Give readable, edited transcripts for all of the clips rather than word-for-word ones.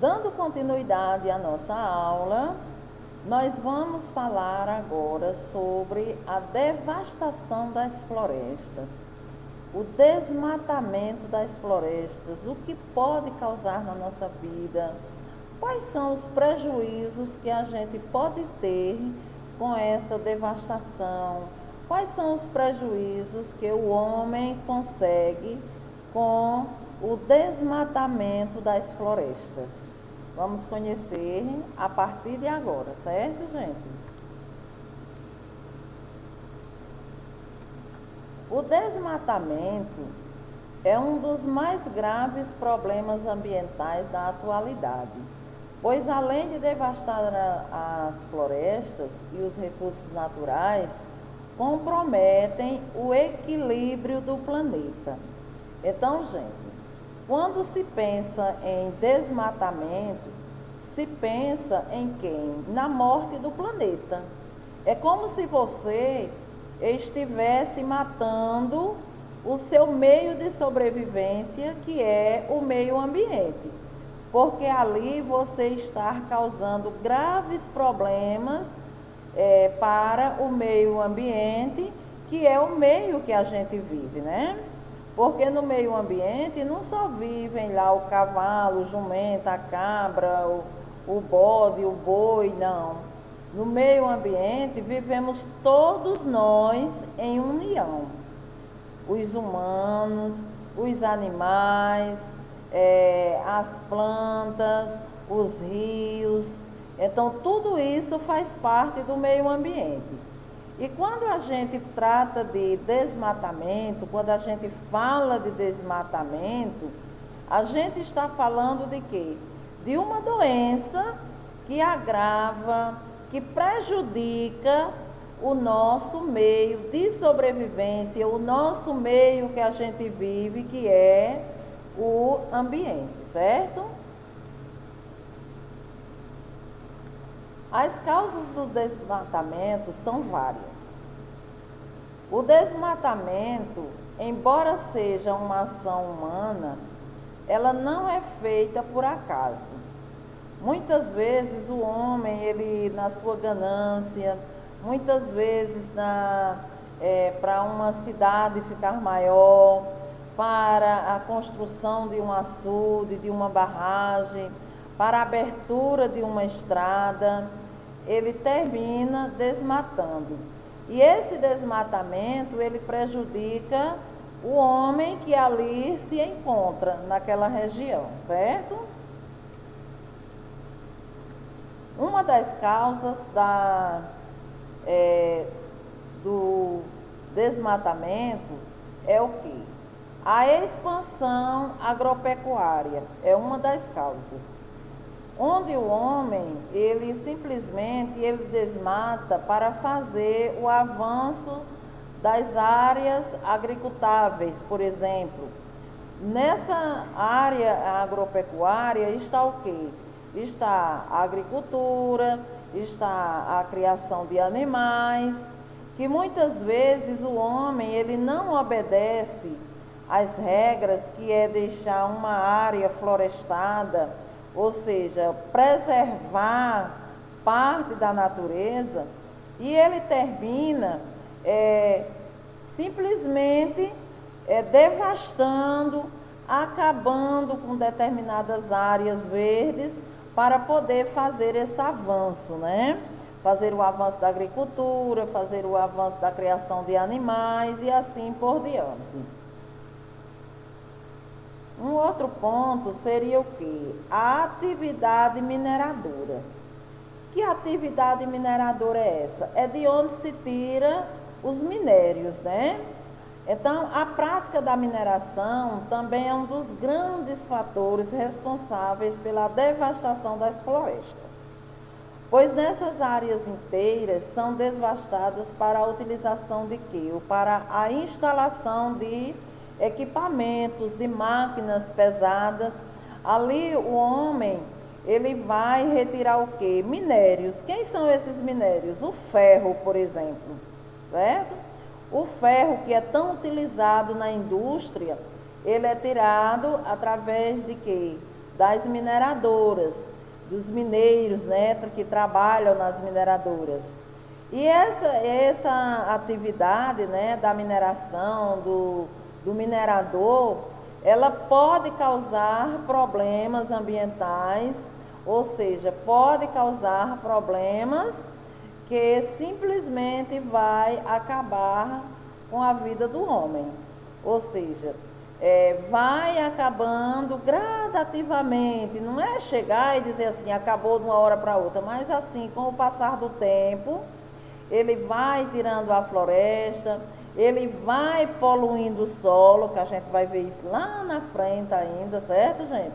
Dando continuidade à nossa aula, nós vamos falar agora sobre a devastação das florestas, o desmatamento das florestas, o que pode causar na nossa vida, quais são os prejuízos que a gente pode ter com essa devastação, quais são os prejuízos que o homem consegue com o desmatamento das florestas. Vamos conhecer a partir de agora, certo, gente? O desmatamento é um dos mais graves problemas ambientais da atualidade, pois além de devastar as florestas e os recursos naturais, comprometem o equilíbrio do planeta. Então, gente, quando se pensa em desmatamento, se pensa em quem? Na morte do planeta. É como se você estivesse matando o seu meio de sobrevivência, que é o meio ambiente. Porque ali você está causando graves problemas para o meio ambiente, que é o meio que a gente vive, né? Porque no meio ambiente não só vivem lá o cavalo, o jumento, a cabra, o bode, o boi, não. No meio ambiente vivemos todos nós em união. Os humanos, os animais, as plantas, os rios. Então tudo isso faz parte do meio ambiente. E quando a gente trata de desmatamento, quando a gente fala de desmatamento, a gente está falando de quê? De uma doença que agrava, que prejudica o nosso meio de sobrevivência, o nosso meio que a gente vive, que é o ambiente, certo? As causas do desmatamento são várias. O desmatamento, embora seja uma ação humana, ela não é feita por acaso. Muitas vezes o homem, ele na sua ganância, muitas vezes para uma cidade ficar maior, para a construção de um açude, de uma barragem, para a abertura de uma estrada, ele termina desmatando. E esse desmatamento, ele prejudica o homem que ali se encontra, naquela região, certo? Uma das causas do desmatamento é o quê? A expansão agropecuária é uma das causas. Onde o homem, ele simplesmente desmata para fazer o avanço das áreas agricultáveis, por exemplo. Nessa área agropecuária está o quê? Está a agricultura, está a criação de animais, que muitas vezes o homem, ele não obedece às regras, que é deixar uma área florestada, ou seja, preservar parte da natureza, e ele termina simplesmente devastando, acabando com determinadas áreas verdes para poder fazer esse avanço, né? Fazer o avanço da agricultura, fazer o avanço da criação de animais e assim por diante. Um outro ponto seria o quê? A atividade mineradora. Que atividade mineradora é essa? É de onde se tira os minérios, né? Então, a prática da mineração também é um dos grandes fatores responsáveis pela devastação das florestas, pois nessas áreas inteiras são devastadas para a utilização de quê? Ou para a instalação de equipamentos, de máquinas pesadas. Ali o homem, ele vai retirar o quê? Minérios. Quem são esses minérios? O ferro, por exemplo, certo? O ferro, que é tão utilizado na indústria, ele é tirado através de quê? das mineradoras, dos mineiros, né, que trabalham nas mineradoras. E essa atividade, né, da mineração, do minerador, ela pode causar problemas ambientais, ou seja, pode causar problemas que simplesmente vai acabar com a vida do homem. Ou seja, vai acabando gradativamente, não é chegar e dizer assim, acabou de uma hora para outra, mas assim, com o passar do tempo, ele vai tirando a floresta, ele vai poluindo o solo, que a gente vai ver isso lá na frente ainda, certo, gente?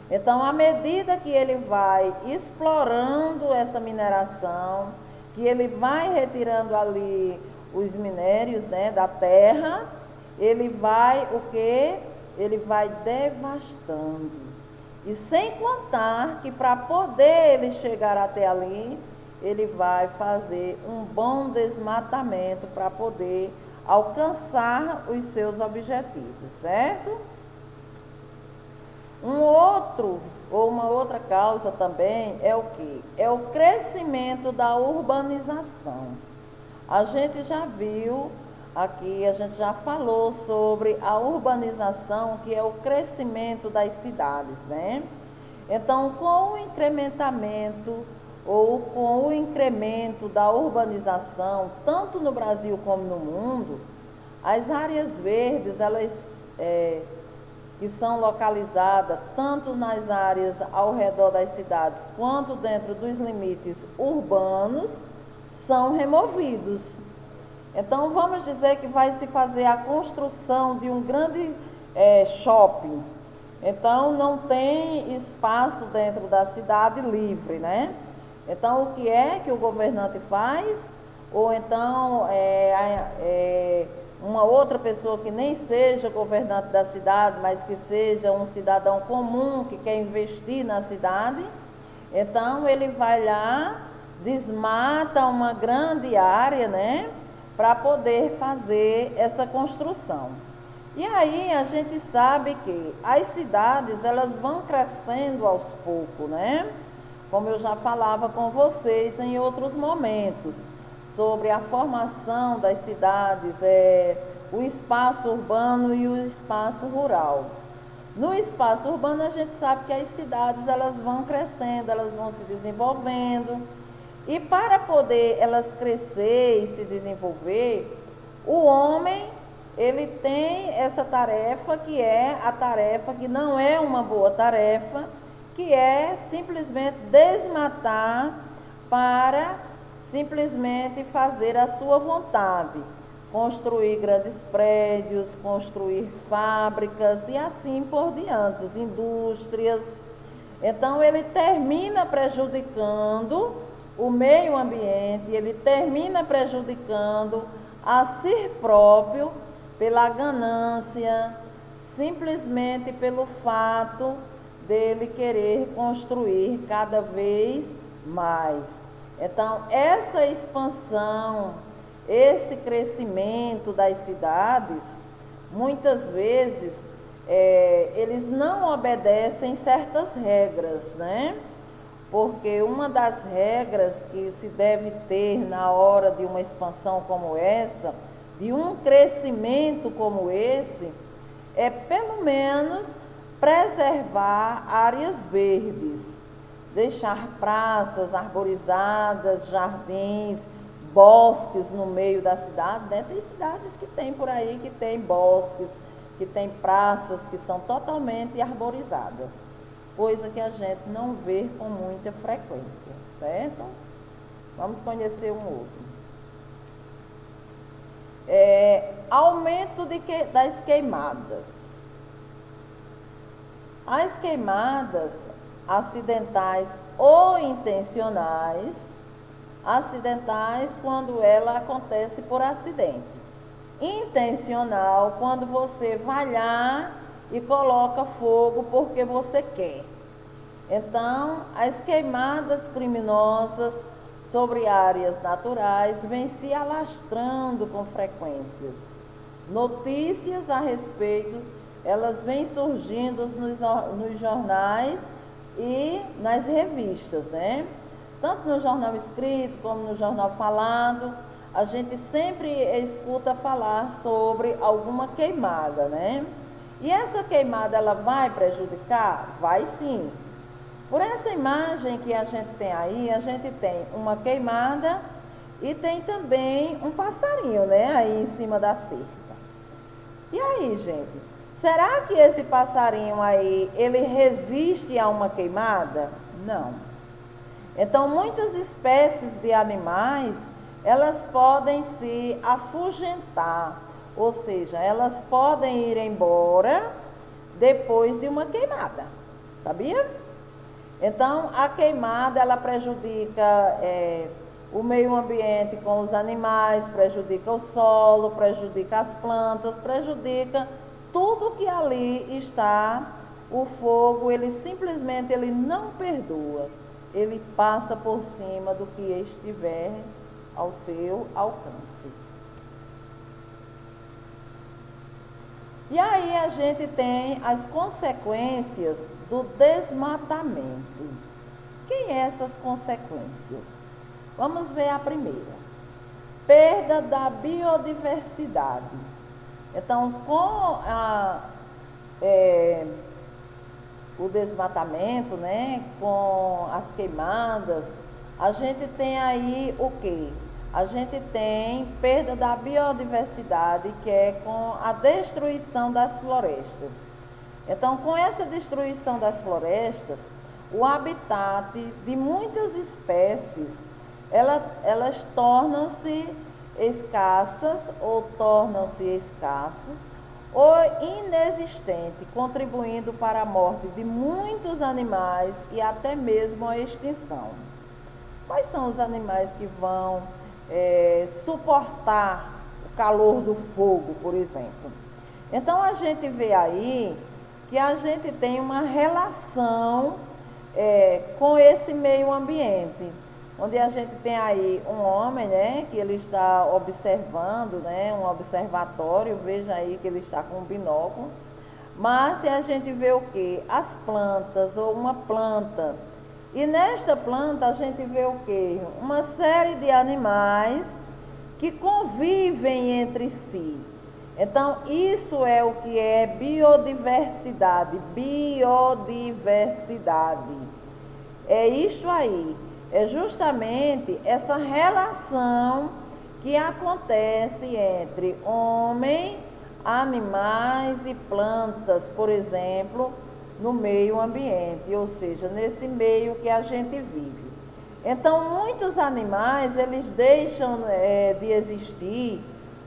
Então, à medida que ele vai explorando essa mineração, que ele vai retirando ali os minérios, né, da terra, ele vai o quê? Ele vai devastando. E sem contar que para poder ele chegar até ali, ele vai fazer um bom desmatamento para poder alcançar os seus objetivos, certo? Uma outra causa também é o quê? É o crescimento da urbanização. A gente já viu aqui, a gente já falou sobre a urbanização, que é o crescimento das cidades, né? Então, com o incrementamento ou com o incremento da urbanização, tanto no Brasil como no mundo, as áreas verdes, elas que são localizadas tanto nas áreas ao redor das cidades quanto dentro dos limites urbanos, são removidos. Então, vamos dizer que vai se fazer a construção de um grande shopping. Então, não tem espaço dentro da cidade livre, né? Então, o que é que o governante faz? Ou então, uma outra pessoa que nem seja governante da cidade, mas que seja um cidadão comum que quer investir na cidade, então ele vai lá, desmata uma grande área, né, para poder fazer essa construção. E aí a gente sabe que as cidades, elas vão crescendo aos poucos, né? Como eu já falava com vocês em outros momentos, sobre a formação das cidades, o espaço urbano e o espaço rural. No espaço urbano a gente sabe que as cidades, elas vão crescendo, elas vão se desenvolvendo, e para poder elas crescer e se desenvolver, o homem, ele tem essa tarefa, que é a tarefa que não é uma boa tarefa, que é simplesmente desmatar para simplesmente fazer a sua vontade, construir grandes prédios, construir fábricas e assim por diante, indústrias. Então ele termina prejudicando o meio ambiente, ele termina prejudicando a si próprio pela ganância, simplesmente pelo fato dele querer construir cada vez mais. Então, essa expansão, esse crescimento das cidades, muitas vezes, eles não obedecem certas regras, né? Porque uma das regras que se deve ter na hora de uma expansão como essa, de um crescimento como esse, é pelo menos preservar áreas verdes, deixar praças arborizadas, jardins, bosques no meio da cidade, né? Tem cidades que tem por aí, que tem bosques, que tem praças que são totalmente arborizadas, coisa que a gente não vê com muita frequência, certo? Vamos conhecer um outro. Aumento das queimadas. As queimadas acidentais ou intencionais, acidentais quando ela acontece por acidente, intencional quando você vai lá e coloca fogo porque você quer. Então, as queimadas criminosas sobre áreas naturais vêm se alastrando com frequências. Notícias a respeito elas vêm surgindo nos jornais e nas revistas, né? Tanto no jornal escrito como no jornal falado, a gente sempre escuta falar sobre alguma queimada, né? E essa queimada, ela vai prejudicar? Vai sim. Por essa imagem que a gente tem aí, a gente tem uma queimada e tem também um passarinho, né? Aí em cima da cerca. E aí, gente, será que esse passarinho aí, ele resiste a uma queimada? Não. Então, muitas espécies de animais, elas podem se afugentar, ou seja, elas podem ir embora depois de uma queimada, sabia? Então, a queimada, ela prejudica o meio ambiente com os animais, prejudica o solo, prejudica as plantas, prejudica tudo que ali está. O fogo, ele simplesmente não perdoa. Ele passa por cima do que estiver ao seu alcance. E aí a gente tem as consequências do desmatamento. Quem são essas consequências? Vamos ver a primeira. Perda da biodiversidade. Então, com o desmatamento, né, com as queimadas, a gente tem aí o quê? A gente tem perda da biodiversidade, que é com a destruição das florestas. Então, com essa destruição das florestas, o habitat de muitas espécies, elas tornam-se escassas ou tornam-se escassos ou inexistente, contribuindo para a morte de muitos animais e até mesmo a extinção. Quais são os animais que vão suportar o calor do fogo, por exemplo? Então, a gente vê aí que a gente tem uma relação com esse meio ambiente, onde a gente tem aí um homem, né, que ele está observando, né, um observatório, veja aí que ele está com um binóculo, mas se a gente vê o quê? As plantas, ou uma planta, e nesta planta a gente vê o quê? Uma série de animais que convivem entre si. Então, isso é o que é biodiversidade. Biodiversidade. É isto aí. É justamente essa relação que acontece entre homem, animais e plantas, por exemplo, no meio ambiente, ou seja, nesse meio que a gente vive. Então, muitos animais, eles deixam de existir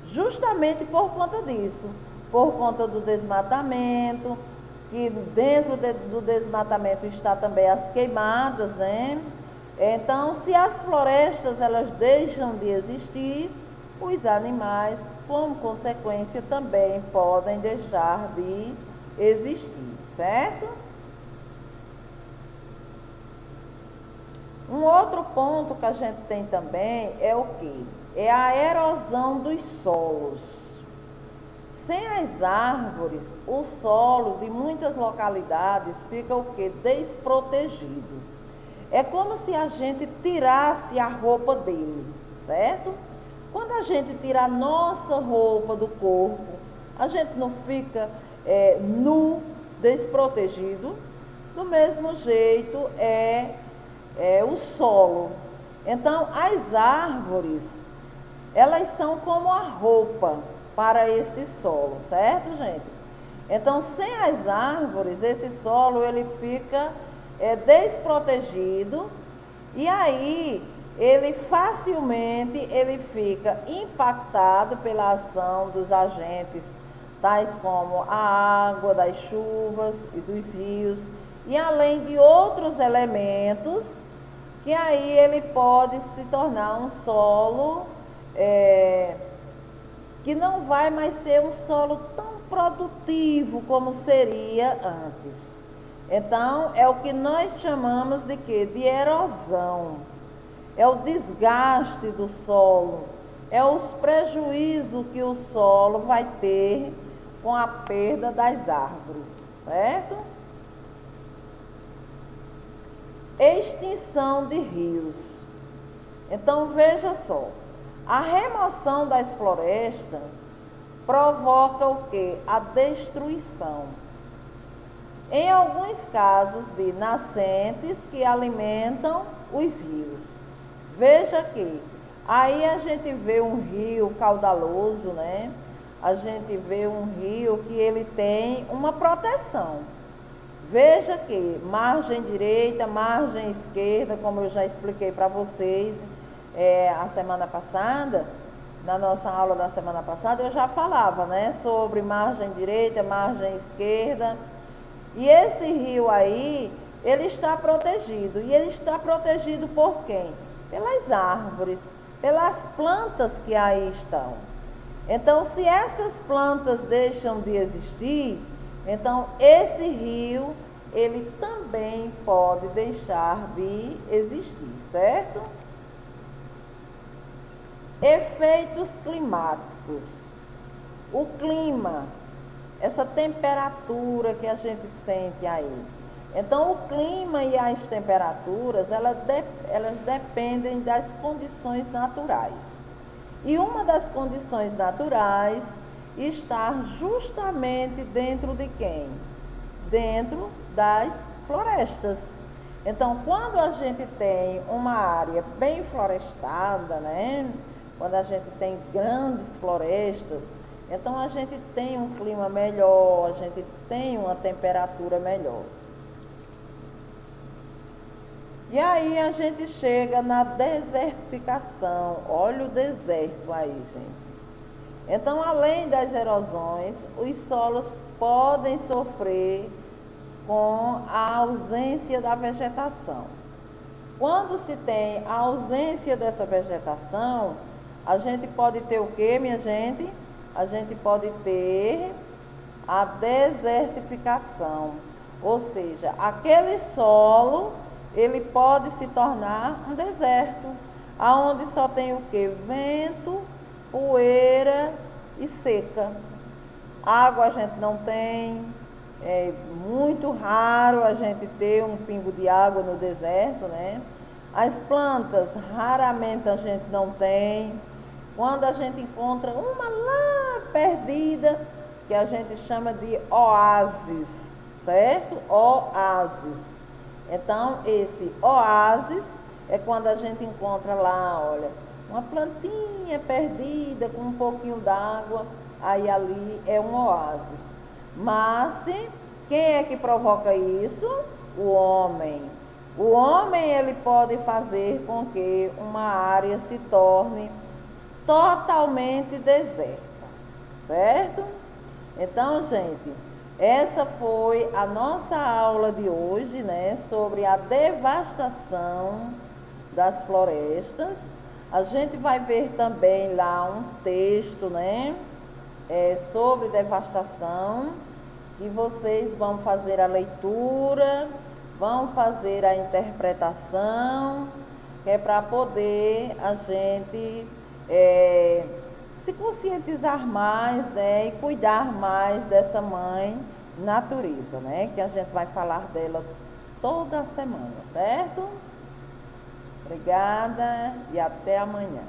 justamente por conta disso, por conta do desmatamento, que dentro do desmatamento está também as queimadas, né? Então, se as florestas elas deixam de existir, os animais, como consequência, também podem deixar de existir, certo? Um outro ponto que a gente tem também é o quê? É a erosão dos solos. Sem as árvores, o solo de muitas localidades fica o quê? Desprotegido. É como se a gente tirasse a roupa dele, certo? Quando a gente tira a nossa roupa do corpo, a gente não fica nu, desprotegido. Do mesmo jeito é o solo. Então, as árvores, elas são como a roupa para esse solo, certo, gente? Então, sem as árvores, esse solo ele fica desprotegido, e aí ele facilmente fica impactado pela ação dos agentes, tais como a água das chuvas e dos rios, e além de outros elementos, que aí ele pode se tornar um solo que não vai mais ser um solo tão produtivo como seria antes. Então, é o que nós chamamos de quê? De erosão. É o desgaste do solo, é os prejuízos que o solo vai ter com a perda das árvores, certo? Extinção de rios. Então veja só, a remoção das florestas provoca o quê? A destruição. Em alguns casos de nascentes que alimentam os rios. Veja que aí a gente vê um rio caudaloso, né? A gente vê um rio que ele tem uma proteção. Veja que margem direita, margem esquerda, como eu já expliquei para vocês a semana passada, na nossa aula da semana passada, eu já falava, né, sobre margem direita, margem esquerda. E esse rio aí, ele está protegido. E ele está protegido por quem? Pelas árvores, pelas plantas que aí estão. Então, se essas plantas deixam de existir, então esse rio, ele também pode deixar de existir, certo? Efeitos climáticos. O clima, essa temperatura que a gente sente aí. Então, o clima e as temperaturas, elas dependem das condições naturais. E uma das condições naturais está justamente dentro de quem? Dentro das florestas. Então, quando a gente tem uma área bem florestada, né? Quando a gente tem grandes florestas, então a gente tem um clima melhor, a gente tem uma temperatura melhor. E aí a gente chega na desertificação. Olha o deserto aí, gente. Então, além das erosões, os solos podem sofrer com a ausência da vegetação. Quando se tem a ausência dessa vegetação, a gente pode ter o quê, minha gente? A gente pode ter a desertificação. Ou seja, aquele solo, ele pode se tornar um deserto, aonde só tem o quê? Vento, poeira e seca. Água a gente não tem, é muito raro a gente ter um pingo de água no deserto, né? As plantas, raramente a gente não tem. Quando a gente encontra uma lá perdida, que a gente chama de oásis, certo? Oásis. Então, esse oásis é quando a gente encontra lá, olha, uma plantinha perdida com um pouquinho d'água, aí ali é um oásis. Mas quem é que provoca isso? O homem. O homem, ele pode fazer com que uma área se torne totalmente deserta, certo? Então, gente, essa foi a nossa aula de hoje, né, sobre a devastação das florestas. A gente vai ver também lá um texto, né, sobre devastação, e vocês vão fazer a leitura, vão fazer a interpretação, que é para poder a gente se conscientizar mais, né, e cuidar mais dessa mãe natureza, né, que a gente vai falar dela toda semana, certo? Obrigada e até amanhã.